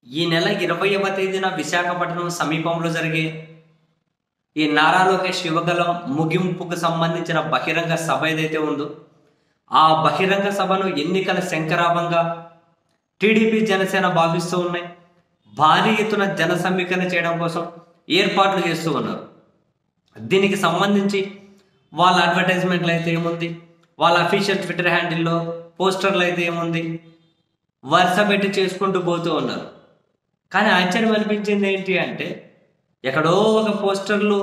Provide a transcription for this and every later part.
ఈ నెల 20వ తేదీన విశాఖపట్నం సమీపంలో జరిగే ఈ నారా లోకేష్ యువగలం ముగింపుకు సంబంధించిన బహిరంగ సభ ఏదైతే ఉందో ఆ బహిరంగ సభను ఎన్నికల శంకరాభంగా టీడీపీ జనసేన భావిస్తూ ఉన్నాయి. భారీ ఎత్తున జన సమీకరణ చేయడం కోసం ఏర్పాట్లు చేస్తూ ఉన్నారు. దీనికి సంబంధించి వాళ్ళ అడ్వర్టైజ్మెంట్లు అయితే ఏముంది, వాళ్ళ అఫీషియల్ ట్విట్టర్ హ్యాండిల్లో పోస్టర్లు అయితే ఏముంది, వరుస పెట్టి చేసుకుంటూ పోతూ ఉన్నారు. కానీ ఆశ్చర్యం అనిపించింది ఏంటి అంటే, ఎక్కడో ఒక పోస్టర్లు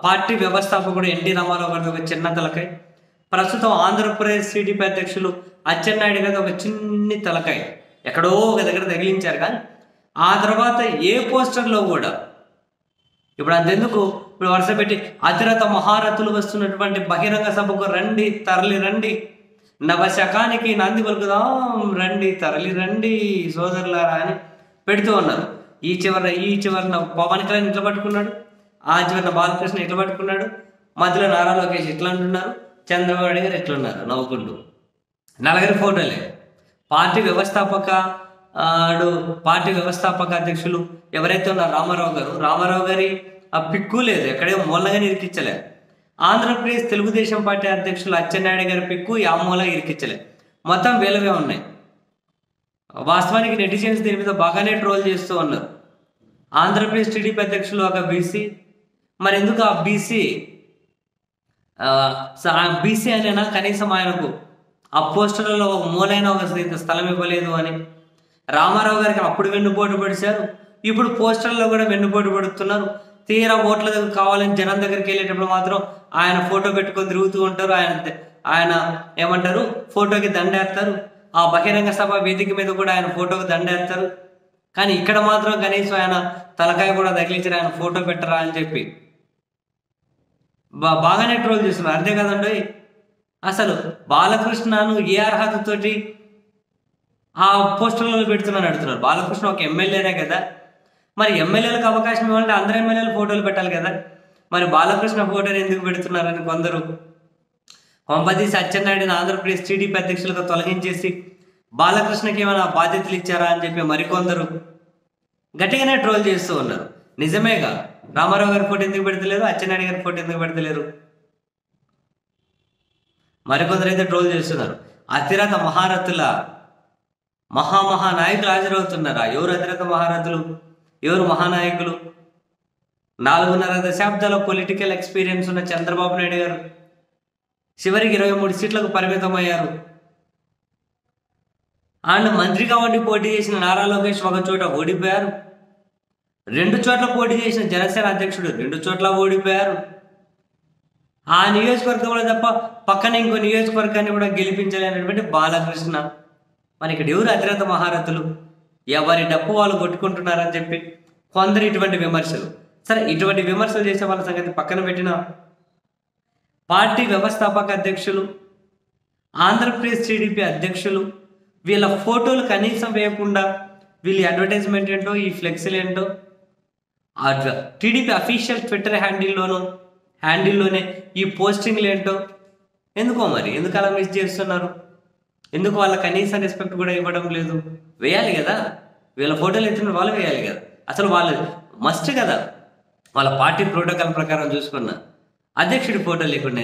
పార్టీ వ్యవస్థాపకుడు ఎన్టీ రామారావు గారి ఒక చిన్న తలకాయ, ప్రస్తుతం ఆంధ్రప్రదేశ్ టీడీపీ అధ్యక్షులు అచ్చెన్నాయుడు గారి ఒక చిన్ని తలకాయ ఎక్కడో ఒక దగ్గర తగిలించారు. కానీ ఆ తర్వాత ఏ పోస్టర్లో కూడా ఇప్పుడు అంతెందుకు, ఇప్పుడు వరుస పెట్టి అతిరథ మహారథులు వస్తున్నటువంటి బహిరంగ సభకు రండి, తరలి రండి, నవశకానికి నాంది పలుకుదాం, రండి తరలి రండి సోదరులారా అని పెడుతూ ఉన్నారు. ఈ చివరన పవన్ కళ్యాణ్ ఇట్లా పట్టుకున్నాడు, ఆ చివరన బాలకృష్ణ ఇట్లా పట్టుకున్నాడు, మధ్యలో నారా లోకేష్ ఇట్లా అంటున్నారు, చంద్రబాబు నాయుడు గారు ఎట్లున్నారు నవ్వుకుంటూ. నలుగురి ఫోటోలే. పార్టీ వ్యవస్థాపక అధ్యక్షులు ఎవరైతే ఉన్నారు రామారావు గారి ఆ పిక్కు లేదు, ఎక్కడే మూలగా ఇరికించలే. ఆంధ్రప్రదేశ్ తెలుగుదేశం పార్టీ అధ్యక్షులు అచ్చెన్నాయుడు గారి పిక్కు ఆ మూల ఇరికించలే. మొత్తం వేలవే ఉన్నాయి. వాస్తవానికి నెటిజన్స్ దీని మీద బాగానే ట్రోల్ చేస్తూ ఉన్నారు. ఆంధ్రప్రదేశ్ టీడీపీ అధ్యక్షులు ఒక బీసీ, మరి ఎందుకు ఆ బీసీ అనేనా కనీసం ఆయనకు ఆ పోస్టర్లలో ఒక మూలైన ఒక స్థలం ఇవ్వలేదు అని రామారావు గారికి అప్పుడు వెన్నుపోటు పడిశారు. ఇప్పుడు పోస్టర్లో కూడా వెన్నుపోటు పడుతున్నారు. తీరా ఓట్ల దగ్గర కావాలని జనం దగ్గరికి వెళ్ళేటప్పుడు మాత్రం ఆయన ఫోటో పెట్టుకొని తిరుగుతూ ఉంటారు. ఆయన ఏమంటారు, ఫోటోకి దండేస్తారు. ఆ బహిరంగ సభ వేదిక మీద కూడా ఆయన ఫోటోకి దండేస్తారు. కానీ ఇక్కడ మాత్రం కనీసం ఆయన తలకాయ కూడా తగిలించారు, ఆయన ఫోటో పెట్టరా అని చెప్పి బాగానే ట్రోల్ చేస్తున్నారు. అంతే కదండి, అసలు బాలకృష్ణను ఏ అర్హతతోటి ఆ పోస్టర్లలో పెడుతున్నాను అడుగుతున్నారు. బాలకృష్ణ ఒక ఎమ్మెల్యేనే కదా, మరి ఎమ్మెల్యేలకు అవకాశం ఇవ్వాలంటే అందరు ఎమ్మెల్యేలు ఫోటోలు పెట్టాలి కదా, మరి బాలకృష్ణ ఫోటోని ఎందుకు పెడుతున్నారని కొందరు కొంపదీసి అచ్చెన్నాయుడిని ఆంధ్రప్రదేశ్ టీడీపీ అధ్యక్షులుగా తొలగించేసి బాలకృష్ణకి ఏమైనా బాధ్యతలు ఇచ్చారా అని చెప్పి మరికొందరు గట్టిగానే ట్రోల్ చేస్తూ ఉన్నారు. నిజమేగా, రామారావు గారి ఫోటో ఎందుకు పెడతలేరు, అచ్చెన్నాయుడు గారి ఫోటో ఎందుకు పెడతలేరు? మరికొందరు అయితే ట్రోల్ చేస్తున్నారు. అతిరథ మహారథుల మహానాయకులు హాజరవుతున్నారా? ఎవరు అతిరథ మహారథులు, ఎవరు మహానాయకులు? 4.5 దశాబ్దాల పొలిటికల్ ఎక్స్పీరియన్స్ ఉన్న చంద్రబాబు నాయుడు గారు చివరికి 23 సీట్లకు పరిమితమయ్యారు. అండ్ మంత్రిగా ఉండి పోటీ చేసిన నారా లోకేష్ ఒక చోట ఓడిపోయారు. 2 చోట్ల పోటీ చేసిన జనసేన అధ్యక్షుడు 2 చోట్ల ఓడిపోయారు. ఆ నియోజకవర్గంలో తప్ప పక్కన ఇంకో నియోజకవర్గాన్ని కూడా గెలిపించలేనటువంటి బాలకృష్ణ. మరి ఇక్కడ ఎవరు అతిరథ మహారథులు? ఎవరి డప్పు వాళ్ళు కొట్టుకుంటున్నారని చెప్పి కొందరు ఇటువంటి విమర్శలు. సరే, ఇటువంటి విమర్శలు చేసే వాళ్ళ సంగతి పక్కన పెట్టిన పార్టీ వ్యవస్థాపక అధ్యక్షులు, ఆంధ్రప్రదేశ్ టీడీపీ అధ్యక్షులు వీళ్ళ ఫోటోలు కనీసం వేయకుండా వీళ్ళ అడ్వర్టైజ్మెంట్ ఏంటో, ఈ ఫ్లెక్సీలు ఏంటో, టీడీపీ అఫీషియల్ ట్విట్టర్ హ్యాండిల్లోనే ఈ పోస్టింగ్లు ఏంటో, ఎందుకు అలా మిస్ చేస్తున్నారు? ఎందుకు వాళ్ళ కనీసం రెస్పెక్ట్ కూడా ఇవ్వడం లేదు? వేయాలి కదా, వీళ్ళ ఫోటోలు ఎత్తున్న వాళ్ళు వేయాలి కదా. అసలు వాళ్ళు మస్ట్ కదా, వాళ్ళ పార్టీ ప్రోటోకాల్ ప్రకారం చూసుకున్న అధ్యక్షుడి ఫోటో లేకుండా